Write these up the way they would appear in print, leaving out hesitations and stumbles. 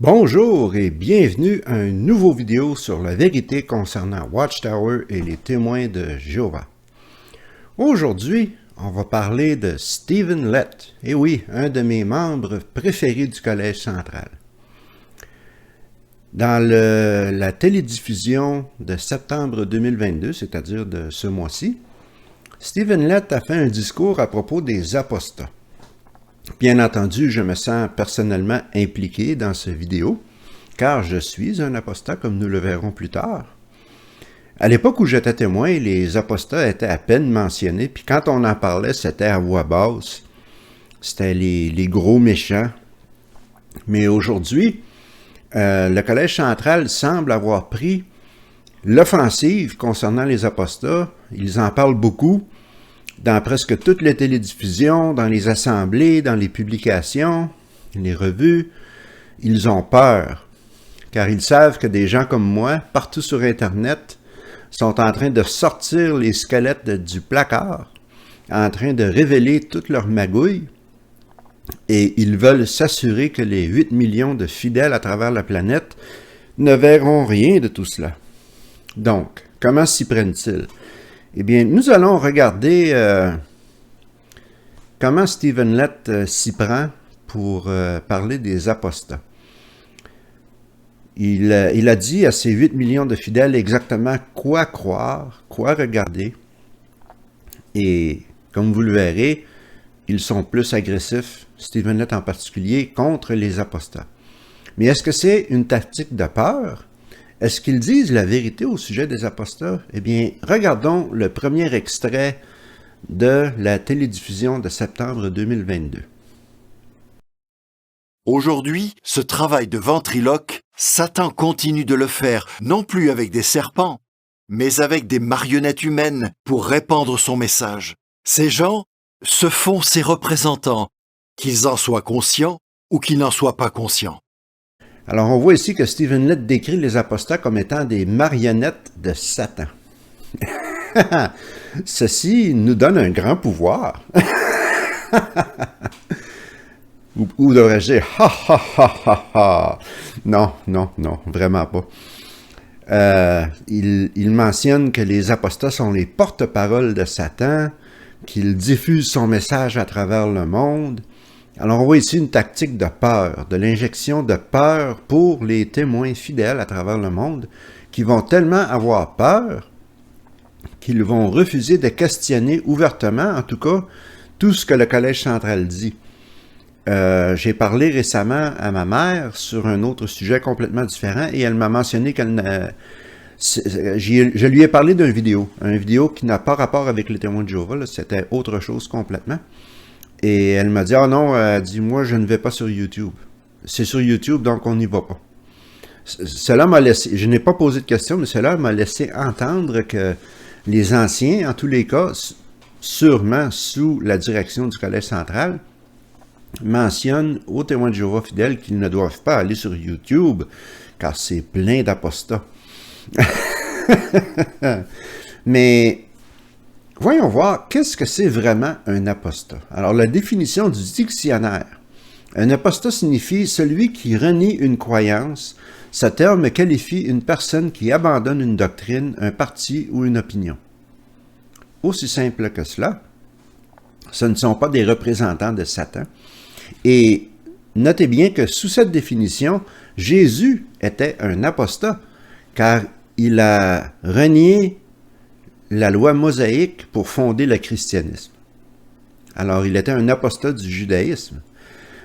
Bonjour et bienvenue à une nouvelle vidéo sur la vérité concernant Watchtower et les témoins de Jéhovah. Aujourd'hui, on va parler de Stephen Lett, et oui, un de mes membres préférés du Collège central. Dans la télédiffusion de septembre 2022, c'est-à-dire de ce mois-ci, Stephen Lett a fait un discours à propos des apostats. Bien entendu, je me sens personnellement impliqué dans cette vidéo, car je suis un apostat, comme nous le verrons plus tard. À l'époque où j'étais témoin, les apostats étaient à peine mentionnés, puis quand on en parlait, c'était à voix basse. C'était les gros méchants. Mais aujourd'hui, le Collège central semble avoir pris l'offensive concernant les apostats. Ils en parlent beaucoup dans presque toutes les télédiffusions, dans les assemblées, dans les publications, les revues. Ils ont peur, car ils savent que des gens comme moi, partout sur Internet, sont en train de sortir les squelettes du placard, en train de révéler toute leur magouille, et ils veulent s'assurer que les 8 millions de fidèles à travers la planète ne verront rien de tout cela. Donc, comment s'y prennent-ils? Eh bien, nous allons regarder comment Stephen Lett s'y prend pour parler des apostats. Il a dit à ses 8 millions de fidèles exactement quoi croire, quoi regarder. Et comme vous le verrez, ils sont plus agressifs, Stephen Lett en particulier, contre les apostats. Mais est-ce que c'est une tactique de peur? Est-ce qu'ils disent la vérité au sujet des apostats? Eh bien, regardons le premier extrait de la télédiffusion de septembre 2022. Aujourd'hui, ce travail de ventriloque, Satan continue de le faire, non plus avec des serpents, mais avec des marionnettes humaines pour répandre son message. Ces gens se font ses représentants, qu'ils en soient conscients ou qu'ils n'en soient pas conscients. Alors, on voit ici que Stephen Lett décrit les apostats comme étant des marionnettes de Satan. Ceci nous donne un grand pouvoir. Ou devrais-je dire, ha ha ha ha ha. Non, non, non, vraiment pas. Il mentionne que les apostats sont les porte-paroles de Satan, qu'ils diffusent son message à travers le monde. Alors on voit ici une tactique de peur, de l'injection de peur pour les témoins fidèles à travers le monde, qui vont tellement avoir peur qu'ils vont refuser de questionner ouvertement, en tout cas, tout ce que le Collège central dit. J'ai parlé récemment à ma mère sur un autre sujet complètement différent et elle m'a mentionné je lui ai parlé d'une vidéo, une vidéo qui n'a pas rapport avec les témoins de Jéhovah, c'était autre chose complètement. Et elle m'a dit, « Ah non, elle dit, moi je ne vais pas sur YouTube. C'est sur YouTube, donc on n'y va pas. » Cela m'a laissé, je n'ai pas posé de questions, mais cela m'a laissé entendre que les anciens, en tous les cas, sûrement sous la direction du Collège central, mentionnent aux témoins de Jéhovah fidèles qu'ils ne doivent pas aller sur YouTube, car c'est plein d'apostats. Mais voyons voir, qu'est-ce que c'est vraiment un apostat? Alors, la définition du dictionnaire. Un apostat signifie celui qui renie une croyance. Ce terme qualifie une personne qui abandonne une doctrine, un parti ou une opinion. Aussi simple que cela, ce ne sont pas des représentants de Satan. Et notez bien que sous cette définition, Jésus était un apostat, car il a renié la loi mosaïque pour fonder le christianisme. Alors, il était un apostat du judaïsme.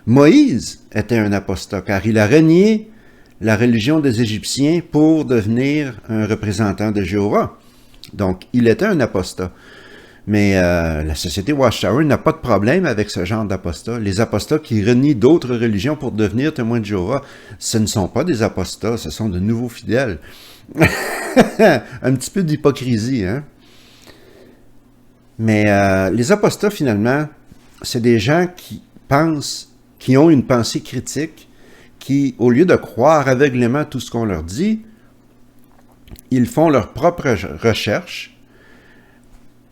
Moïse était un apostat, car il a renié la religion des Égyptiens pour devenir un représentant de Jéhovah. Donc, il était un apostat. Mais la société Watchtower n'a pas de problème avec ce genre d'apostats. Les apostats qui renient d'autres religions pour devenir témoins de Jéhovah, ce ne sont pas des apostats, ce sont de nouveaux fidèles. Un petit peu d'hypocrisie, hein? Mais les apostats, finalement, c'est des gens qui pensent, qui ont une pensée critique, qui, au lieu de croire aveuglément tout ce qu'on leur dit, ils font leur propre recherche,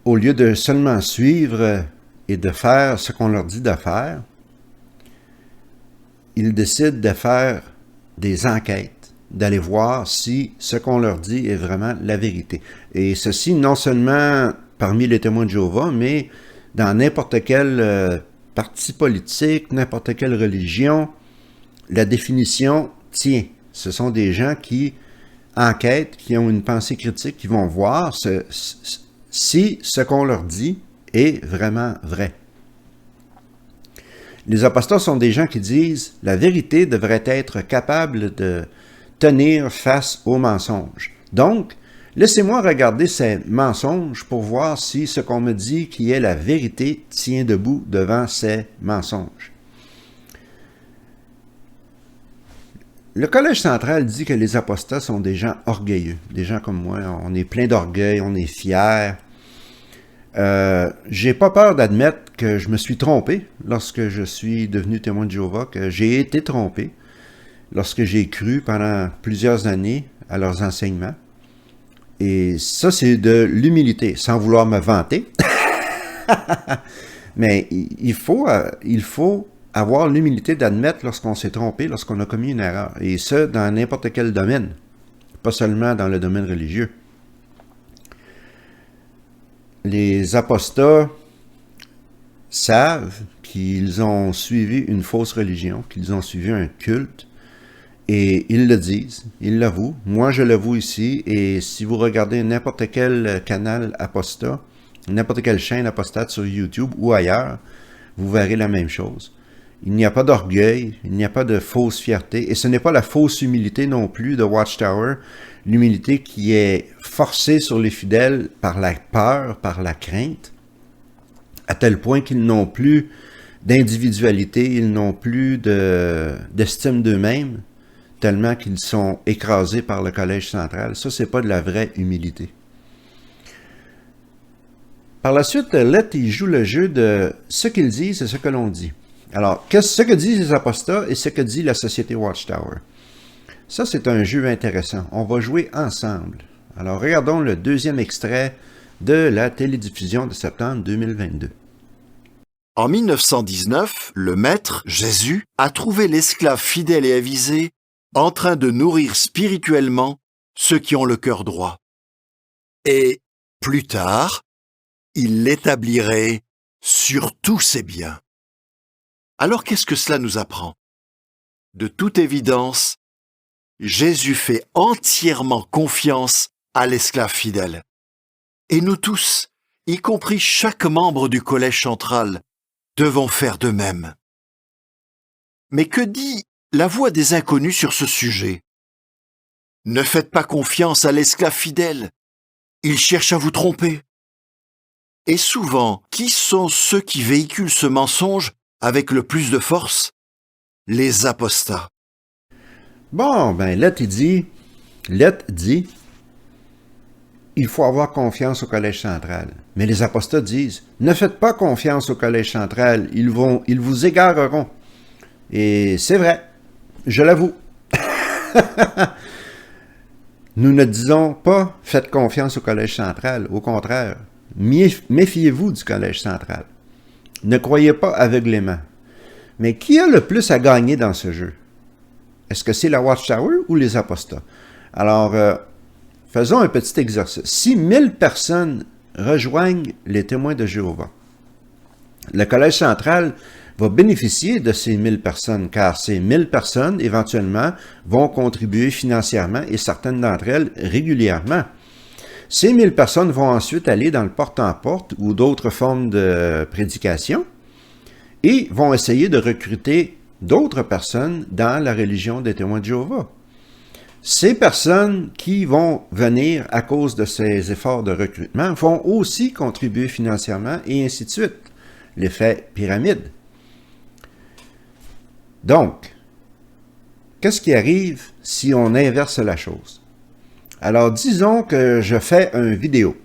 au lieu de seulement suivre et de faire ce qu'on leur dit de faire. Ils décident de faire des enquêtes, d'aller voir si ce qu'on leur dit est vraiment la vérité. Et ceci non seulement parmi les témoins de Jéhovah, mais dans n'importe quel parti politique, n'importe quelle religion, la définition tient. Ce sont des gens qui enquêtent, qui ont une pensée critique, qui vont voir si ce qu'on leur dit est vraiment vrai. Les apostats sont des gens qui disent « la vérité devrait être capable de tenir face aux mensonges ». Donc, laissez-moi regarder ces mensonges pour voir si ce qu'on me dit qui est la vérité tient debout devant ces mensonges. Le Collège central dit que les apostats sont des gens orgueilleux, des gens comme moi. On est plein d'orgueil, on est fiers. J'ai pas peur d'admettre que je me suis trompé lorsque je suis devenu témoin de Jéhovah, que j'ai été trompé lorsque j'ai cru pendant plusieurs années à leurs enseignements. Et ça, c'est de l'humilité, sans vouloir me vanter. Mais il faut avoir l'humilité d'admettre lorsqu'on s'est trompé, lorsqu'on a commis une erreur. Et ça, dans n'importe quel domaine, pas seulement dans le domaine religieux. Les apostats savent qu'ils ont suivi une fausse religion, qu'ils ont suivi un culte, et ils le disent, ils l'avouent. Moi, je l'avoue ici, et si vous regardez n'importe quel canal apostat, n'importe quelle chaîne apostate sur YouTube ou ailleurs, vous verrez la même chose. Il n'y a pas d'orgueil, il n'y a pas de fausse fierté, et ce n'est pas la fausse humilité non plus de Watchtower, l'humilité qui est forcée sur les fidèles par la peur, par la crainte, à tel point qu'ils n'ont plus d'individualité, ils n'ont plus d'estime d'eux-mêmes, tellement qu'ils sont écrasés par le Collège central. Ça, c'est pas de la vraie humilité. Par la suite, Lett, il joue le jeu de ce qu'ils disent et ce que l'on dit. Alors, ce que disent les apostats et ce que dit la société Watchtower. Ça, c'est un jeu intéressant. On va jouer ensemble. Alors, regardons le deuxième extrait de la télédiffusion de septembre 2022. En 1919, le Maître, Jésus, a trouvé l'esclave fidèle et avisé en train de nourrir spirituellement ceux qui ont le cœur droit. Et, plus tard, il l'établirait sur tous ses biens. Alors qu'est-ce que cela nous apprend? De toute évidence, Jésus fait entièrement confiance à l'esclave fidèle. Et nous tous, y compris chaque membre du collège central, devons faire de même. Mais que dit la voix des inconnus sur ce sujet? Ne faites pas confiance à l'esclave fidèle. Il cherche à vous tromper. Et souvent, qui sont ceux qui véhiculent ce mensonge avec le plus de force? Les apostats. Bon, ben, Lett dit, il faut avoir confiance au Collège central. Mais les apostats disent, ne faites pas confiance au Collège central, ils vous égareront. Et c'est vrai, je l'avoue. Nous ne disons pas, faites confiance au Collège central, au contraire. Méfiez-vous du Collège central. Ne croyez pas aveuglément. Mais qui a le plus à gagner dans ce jeu? Est-ce que c'est la Watchtower ou les apostats? Alors, faisons un petit exercice. Si 1000 personnes rejoignent les témoins de Jéhovah, le Collège central va bénéficier de ces 1000 personnes, car ces 1000 personnes, éventuellement, vont contribuer financièrement et certaines d'entre elles régulièrement. Ces 1000 personnes vont ensuite aller dans le porte-en-porte ou d'autres formes de prédication et vont essayer de recruter d'autres personnes dans la religion des témoins de Jéhovah. Ces personnes qui vont venir à cause de ces efforts de recrutement vont aussi contribuer financièrement et ainsi de suite. L'effet pyramide. Donc, qu'est-ce qui arrive si on inverse la chose? Alors, disons que je fais une vidéo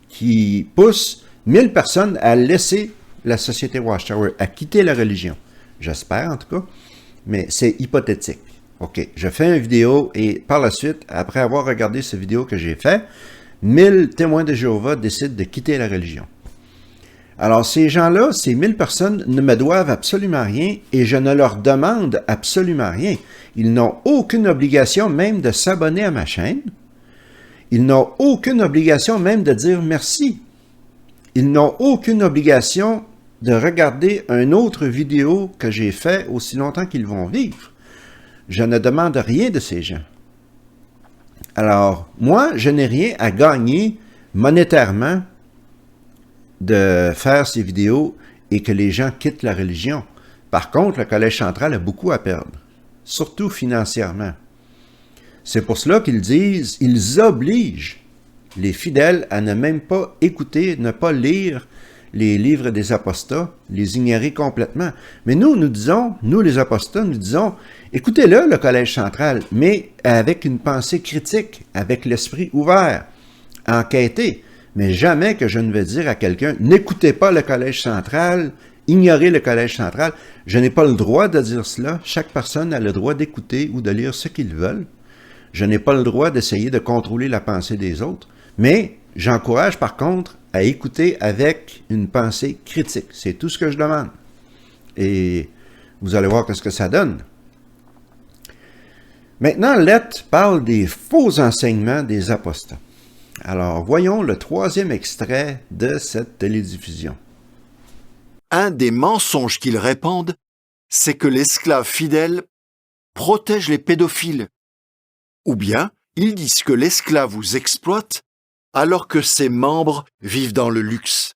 qui pousse 1000 personnes à laisser la société Watchtower, à quitter la religion. J'espère, en tout cas, mais c'est hypothétique. OK, je fais une vidéo et par la suite, après avoir regardé cette vidéo que j'ai faite, 1000 témoins de Jéhovah décident de quitter la religion. Alors, ces gens-là, ces 1000 personnes ne me doivent absolument rien et je ne leur demande absolument rien. Ils n'ont aucune obligation même de s'abonner à ma chaîne. Ils n'ont aucune obligation même de dire merci. Ils n'ont aucune obligation de regarder une autre vidéo que j'ai fait aussi longtemps qu'ils vont vivre. Je ne demande rien de ces gens. Alors, moi, je n'ai rien à gagner monétairement de faire ces vidéos et que les gens quittent la religion. Par contre, le Collège central a beaucoup à perdre, surtout financièrement. C'est pour cela qu'ils disent, ils obligent les fidèles à ne même pas écouter, ne pas lire les livres des apostats, les ignorer complètement. Mais nous disons, nous les apostats, nous disons, écoutez-le, le Collège central, mais avec une pensée critique, avec l'esprit ouvert, enquêtez. Mais jamais que je ne vais dire à quelqu'un, n'écoutez pas le Collège central, ignorez le Collège central. Je n'ai pas le droit de dire cela. Chaque personne a le droit d'écouter ou de lire ce qu'ils veulent. Je n'ai pas le droit d'essayer de contrôler la pensée des autres. Mais j'encourage par contre à écouter avec une pensée critique. C'est tout ce que je demande. Et vous allez voir ce que ça donne. Maintenant, Lett parle des faux enseignements des apostats. Alors, voyons le troisième extrait de cette télédiffusion. Un des mensonges qu'ils répandent, c'est que l'esclave fidèle protège les pédophiles. Ou bien, ils disent que l'esclave vous exploite alors que ses membres vivent dans le luxe.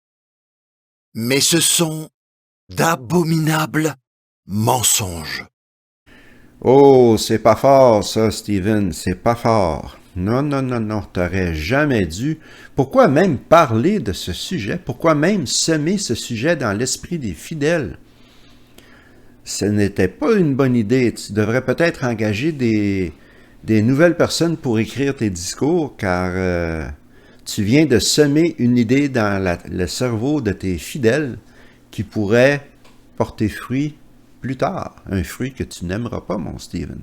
Mais ce sont d'abominables mensonges. Oh, c'est pas fort ça, Stephen, c'est pas fort. Non, t'aurais jamais dû. Pourquoi même parler de ce sujet? Pourquoi même semer ce sujet dans l'esprit des fidèles? Ce n'était pas une bonne idée. Tu devrais peut-être engager des nouvelles personnes pour écrire tes discours, car tu viens de semer une idée dans le cerveau de tes fidèles qui pourrait porter fruit plus tard. Un fruit que tu n'aimeras pas, mon Stephen.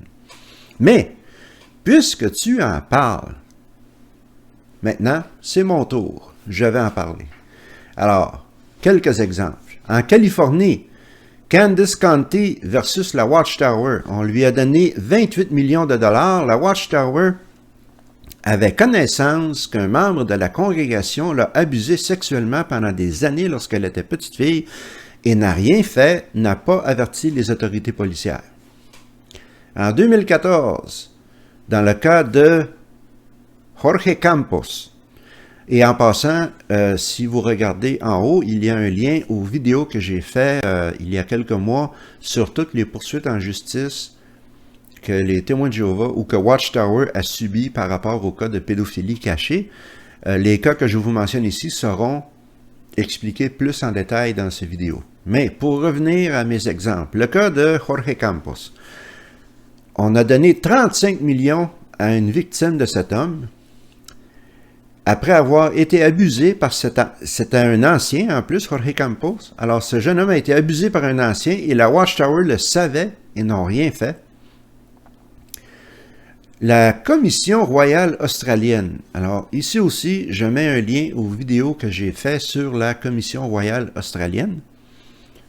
Mais, puisque tu en parles, maintenant, c'est mon tour. Je vais en parler. Alors, quelques exemples. En Californie, Candice County versus la Watchtower. On lui a donné 28 millions de dollars. La Watchtower avait connaissance qu'un membre de la congrégation l'a abusé sexuellement pendant des années lorsqu'elle était petite fille et n'a rien fait, n'a pas averti les autorités policières. En 2014, dans le cas de Jorge Campos, et en passant, si vous regardez en haut, il y a un lien aux vidéos que j'ai fait il y a quelques mois sur toutes les poursuites en justice que les témoins de Jéhovah ou que Watchtower a subi par rapport au cas de pédophilie cachée. Les cas que je vous mentionne ici seront expliqués plus en détail dans ces vidéos. Mais pour revenir à mes exemples, le cas de Jorge Campos. On a donné 35 millions à une victime de cet homme après avoir été abusé par c'était un ancien en plus, Jorge Campos. Alors ce jeune homme a été abusé par un ancien et la Watchtower le savait et n'ont rien fait. La Commission royale australienne. Alors, ici aussi, je mets un lien aux vidéos que j'ai fait sur la Commission royale australienne.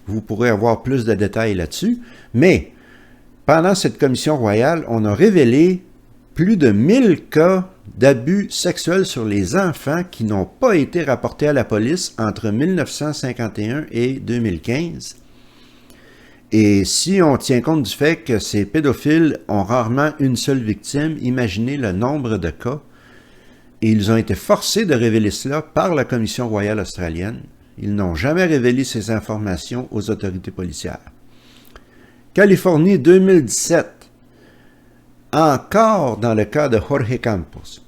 Vous pourrez avoir plus de détails là-dessus. Mais, pendant cette Commission royale, on a révélé plus de 1000 cas d'abus sexuels sur les enfants qui n'ont pas été rapportés à la police entre 1951 et 2015. Et si on tient compte du fait que ces pédophiles ont rarement une seule victime, imaginez le nombre de cas. Et ils ont été forcés de révéler cela par la Commission royale australienne. Ils n'ont jamais révélé ces informations aux autorités policières. Californie 2017. Encore dans le cas de Jorge Campos.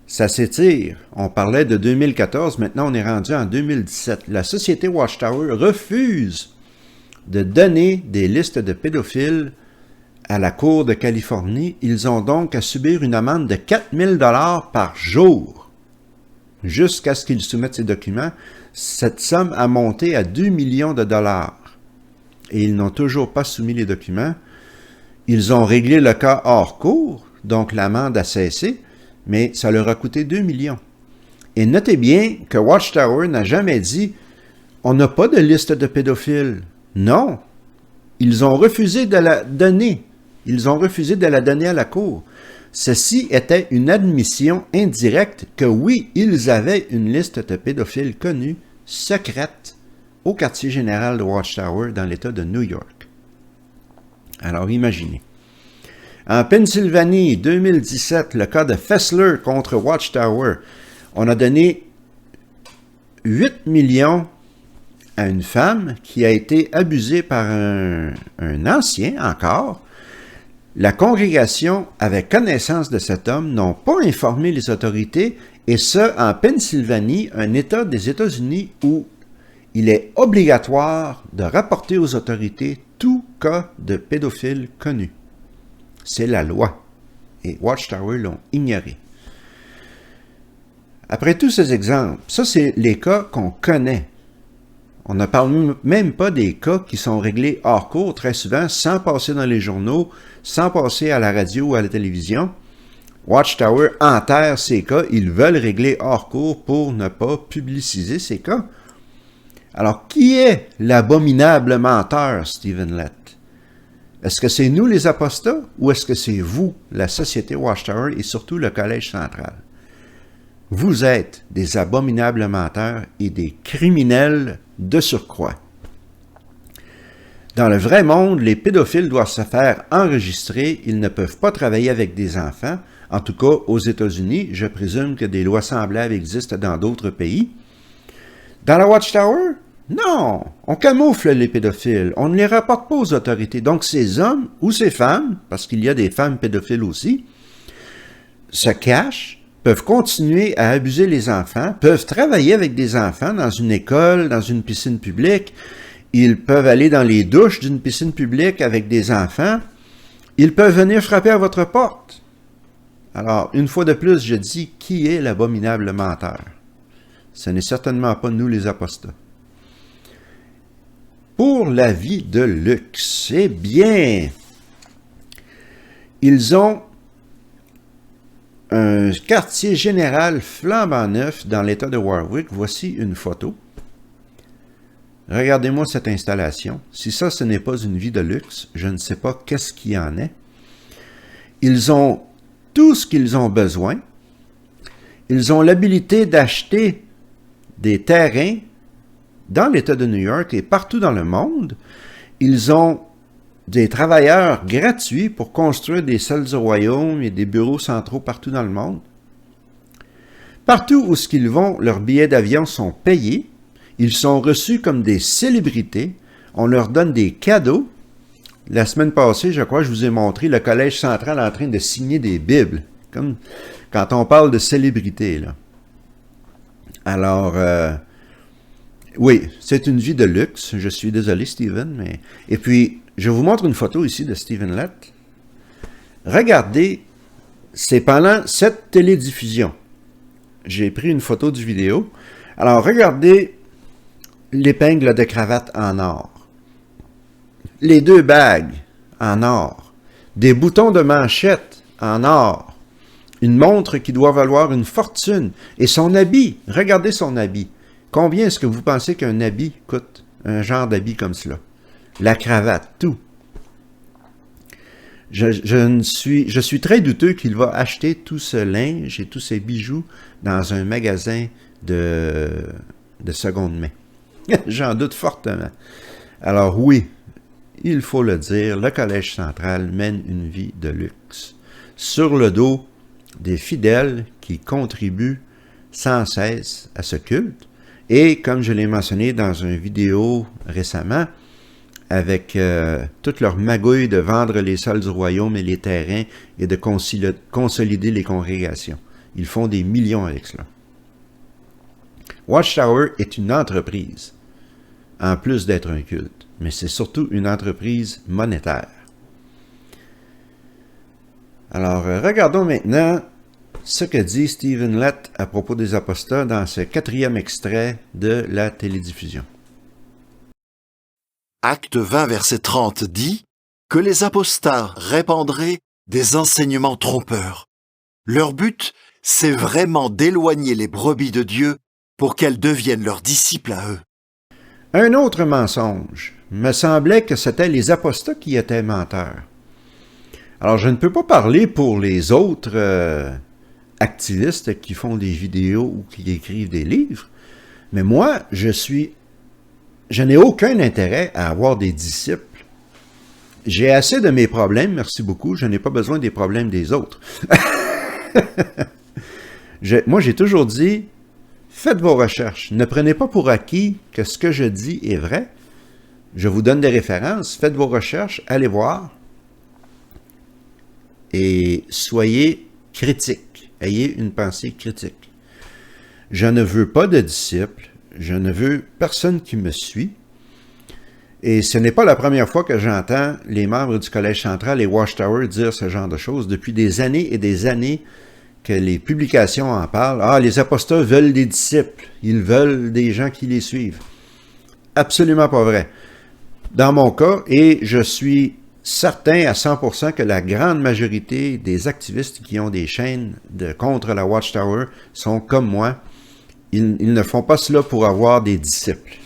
Ça s'étire. On parlait de 2014, maintenant on est rendu en 2017. La société Watchtower refuse de donner des listes de pédophiles à la Cour de Californie. Ils ont donc à subir une amende de 4 000 $ par jour jusqu'à ce qu'ils soumettent ces documents. Cette somme a monté à 2 millions de dollars et ils n'ont toujours pas soumis les documents. Ils ont réglé le cas hors cour, donc l'amende a cessé, mais ça leur a coûté 2 millions. Et notez bien que Watchtower n'a jamais dit On n'a pas de liste de pédophiles. Non. Ils ont refusé de la donner. Ils ont refusé de la donner à la Cour. Ceci était une admission indirecte que oui, ils avaient une liste de pédophiles connus, secrète, au quartier général de Watchtower dans l'État de New York. Alors imaginez. En Pennsylvanie, 2017, le cas de Fessler contre Watchtower, on a donné 8 millions à une femme qui a été abusée par un ancien encore. La congrégation avait connaissance de cet homme, n'ont pas informé les autorités, et ce, en Pennsylvanie, un État des États-Unis où il est obligatoire de rapporter aux autorités tout cas de pédophile connu. C'est la loi. Et Watchtower l'ont ignoré. Après tous ces exemples, ça c'est les cas qu'on connaît. On ne parle même pas des cas qui sont réglés hors cours très souvent, sans passer dans les journaux, sans passer à la radio ou à la télévision. Watchtower enterre ces cas, ils veulent régler hors cours pour ne pas publiciser ces cas. Alors, qui est l'abominable menteur, Stephen Lett? Est-ce que c'est nous les apostats ou est-ce que c'est vous, la société Watchtower et surtout le Collège central? Vous êtes des abominables menteurs et des criminels de surcroît. Dans le vrai monde, les pédophiles doivent se faire enregistrer. Ils ne peuvent pas travailler avec des enfants. En tout cas, aux États-Unis, je présume que des lois semblables existent dans d'autres pays. Dans la Watchtower? Non! On camoufle les pédophiles. On ne les rapporte pas aux autorités. Donc, ces hommes ou ces femmes, parce qu'il y a des femmes pédophiles aussi, se cachent, peuvent continuer à abuser les enfants, peuvent travailler avec des enfants dans une école, dans une piscine publique. Ils peuvent aller dans les douches d'une piscine publique avec des enfants. Ils peuvent venir frapper à votre porte. Alors, une fois de plus, je dis, qui est l'abominable menteur? Ce n'est certainement pas nous les apostats. Pour la vie de luxe, eh bien, ils ont un quartier général flambant neuf dans l'État de Warwick. Voici une photo. Regardez-moi cette installation. Si ça, ce n'est pas une vie de luxe, je ne sais pas qu'est-ce qu'il y en est. Ils ont tout ce qu'ils ont besoin. Ils ont l'habilité d'acheter des terrains dans l'État de New York et partout dans le monde. Ils ont des travailleurs gratuits pour construire des salles du royaume et des bureaux centraux partout dans le monde. Partout où ils vont, leurs billets d'avion sont payés. Ils sont reçus comme des célébrités. On leur donne des cadeaux. La semaine passée, je crois, je vous ai montré le Collège central en train de signer des Bibles. Comme quand on parle de célébrité, là. Alors, oui, c'est une vie de luxe. Je suis désolé, Stephen, mais... Et puis, je vous montre une photo ici de Stephen Lett. Regardez, c'est pendant cette télédiffusion. J'ai pris une photo du vidéo. Alors, regardez l'épingle de cravate en or. Les deux bagues en or. Des boutons de manchette en or. Une montre qui doit valoir une fortune. Et son habit, regardez son habit. Combien est-ce que vous pensez qu'un habit coûte? Un genre d'habit comme cela. La cravate, tout. Je suis très douteux qu'il va acheter tout ce linge et tous ces bijoux dans un magasin de seconde main. J'en doute fortement. Alors oui, il faut le dire, le Collège central mène une vie de luxe. Sur le dos des fidèles qui contribuent sans cesse à ce culte. Et comme je l'ai mentionné dans une vidéo récemment, avec toute leur magouille de vendre les salles du royaume et les terrains et de consolider les congrégations. Ils font des millions avec cela. Watchtower est une entreprise, en plus d'être un culte, mais c'est surtout une entreprise monétaire. Alors, regardons maintenant ce que dit Stephen Lett à propos des apostats dans ce 4e extrait de la télédiffusion. Acte 20, verset 30 dit que les apostats répandraient des enseignements trompeurs. Leur but, c'est vraiment d'éloigner les brebis de Dieu pour qu'elles deviennent leurs disciples à eux. Un autre mensonge. Me semblait que c'était les apostats qui étaient menteurs. Alors, je ne peux pas parler pour les autres activistes qui font des vidéos ou qui écrivent des livres, mais moi, je n'ai aucun intérêt à avoir des disciples. J'ai assez de mes problèmes, merci beaucoup, je n'ai pas besoin des problèmes des autres. Moi, j'ai toujours dit, faites vos recherches. Ne prenez pas pour acquis que ce que je dis est vrai. Je vous donne des références, faites vos recherches, allez voir. Et soyez critiques. Ayez une pensée critique. Je ne veux pas de disciples. Je ne veux personne qui me suit. Et ce n'est pas la première fois que j'entends les membres du Collège central et Watchtower dire ce genre de choses. Depuis des années et des années que les publications en parlent. Ah, les apostats veulent des disciples. Ils veulent des gens qui les suivent. Absolument pas vrai. Dans mon cas, et je suis certain à 100% que la grande majorité des activistes qui ont des chaînes contre la Watchtower sont comme moi. Ils ne font pas cela pour avoir des disciples.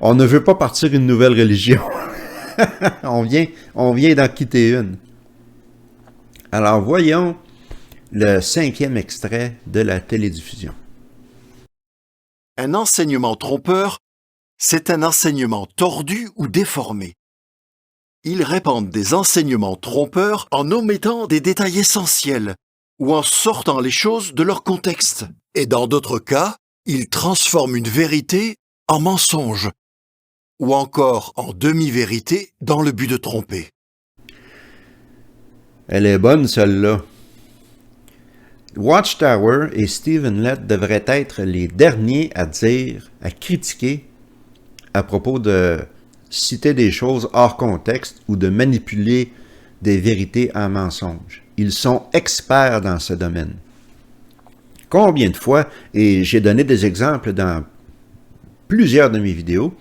On ne veut pas partir une nouvelle religion. on vient d'en quitter une. Alors voyons le 5e extrait de la télédiffusion. Un enseignement trompeur, c'est un enseignement tordu ou déformé. Ils répandent des enseignements trompeurs en omettant des détails essentiels ou en sortant les choses de leur contexte. Et dans d'autres cas, ils transforment une vérité en mensonge ou encore en demi-vérité dans le but de tromper. Elle est bonne, celle-là. Watchtower et Stephen Lett devraient être les derniers à dire, à critiquer à propos de citer des choses hors contexte ou de manipuler des vérités en mensonges. Ils sont experts dans ce domaine. Combien de fois, et j'ai donné des exemples dans plusieurs de mes vidéos,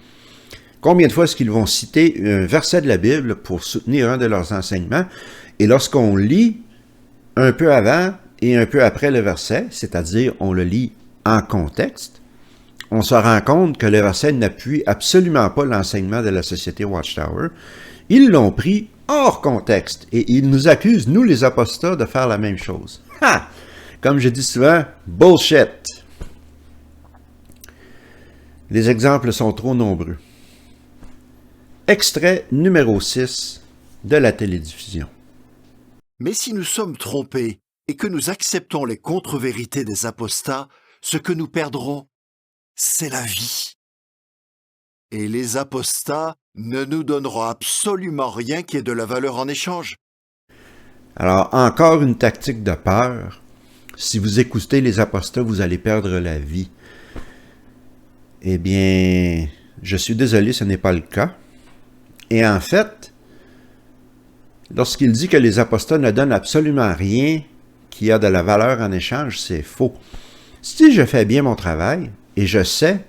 combien de fois est-ce qu'ils vont citer un verset de la Bible pour soutenir un de leurs enseignements, et lorsqu'on lit un peu avant et un peu après le verset, c'est-à-dire on le lit en contexte, on se rend compte que le verset n'appuie absolument pas l'enseignement de la société Watchtower. Ils l'ont pris hors contexte et ils nous accusent, nous les apostats, de faire la même chose. Ha! Comme je dis souvent, bullshit! Les exemples sont trop nombreux. Extrait numéro 6 de la télédiffusion. Mais si nous sommes trompés et que nous acceptons les contre-vérités des apostats, ce que nous perdrons, c'est la vie. Et les apostats ne nous donneront absolument rien qui ait de la valeur en échange. Alors, encore une tactique de peur. Si vous écoutez les apostats, vous allez perdre la vie. Eh bien, je suis désolé, ce n'est pas le cas. Et en fait, lorsqu'il dit que les apostats ne donnent absolument rien qui a de la valeur en échange, c'est faux. Si je fais bien mon travail, et je sais,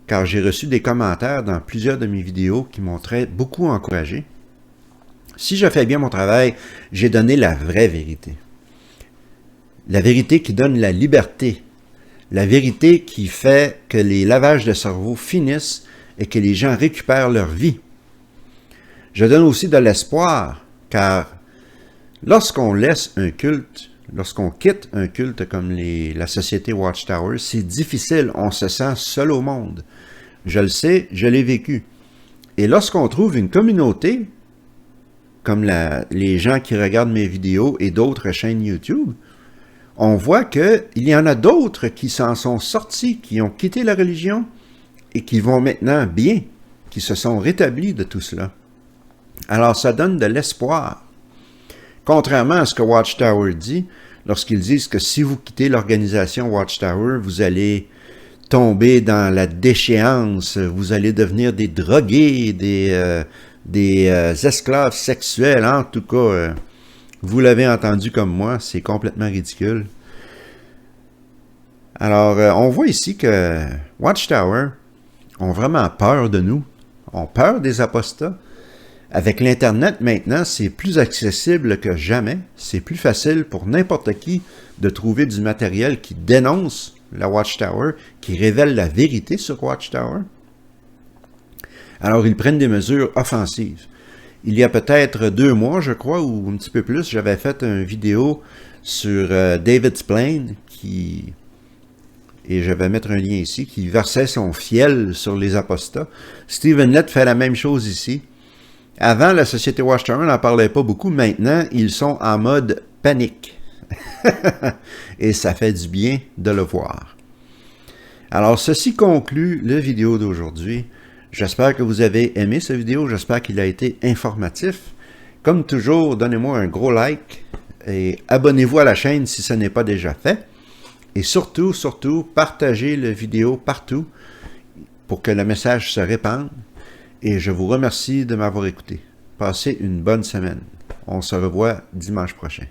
car j'ai reçu des commentaires dans plusieurs de mes vidéos qui m'ont beaucoup encouragé, si je fais bien mon travail, j'ai donné la vraie vérité. La vérité qui donne la liberté. La vérité qui fait que les lavages de cerveau finissent et que les gens récupèrent leur vie. Je donne aussi de l'espoir, car lorsqu'on laisse un culte, lorsqu'on quitte un culte comme la société Watchtower, c'est difficile, on se sent seul au monde. Je le sais, je l'ai vécu. Et lorsqu'on trouve une communauté, comme les gens qui regardent mes vidéos et d'autres chaînes YouTube, on voit qu'il y en a d'autres qui s'en sont sortis, qui ont quitté la religion et qui vont maintenant bien, qui se sont rétablis de tout cela. Alors ça donne de l'espoir. Contrairement à ce que Watchtower dit, lorsqu'ils disent que si vous quittez l'organisation Watchtower, vous allez tomber dans la déchéance, vous allez devenir des drogués, des esclaves sexuels, en tout cas, vous l'avez entendu comme moi, c'est complètement ridicule. Alors, on voit ici que Watchtower ont vraiment peur de nous, ont peur des apostats. Avec l'Internet maintenant, c'est plus accessible que jamais. C'est plus facile pour n'importe qui de trouver du matériel qui dénonce la Watchtower, qui révèle la vérité sur Watchtower. Alors, ils prennent des mesures offensives. Il y a peut-être 2 mois, je crois, ou un petit peu plus, j'avais fait une vidéo sur David Splane, et je vais mettre un lien ici, qui versait son fiel sur les apostats. Stephen Nett fait la même chose ici. Avant, la Société Watchtower n'en parlait pas beaucoup. Maintenant, ils sont en mode panique. Et ça fait du bien de le voir. Alors, ceci conclut la vidéo d'aujourd'hui. J'espère que vous avez aimé cette vidéo. J'espère qu'il a été informatif. Comme toujours, donnez-moi un gros like et abonnez-vous à la chaîne si ce n'est pas déjà fait. Et surtout, partagez la vidéo partout pour que le message se répande. Et je vous remercie de m'avoir écouté. Passez une bonne semaine. On se revoit dimanche prochain.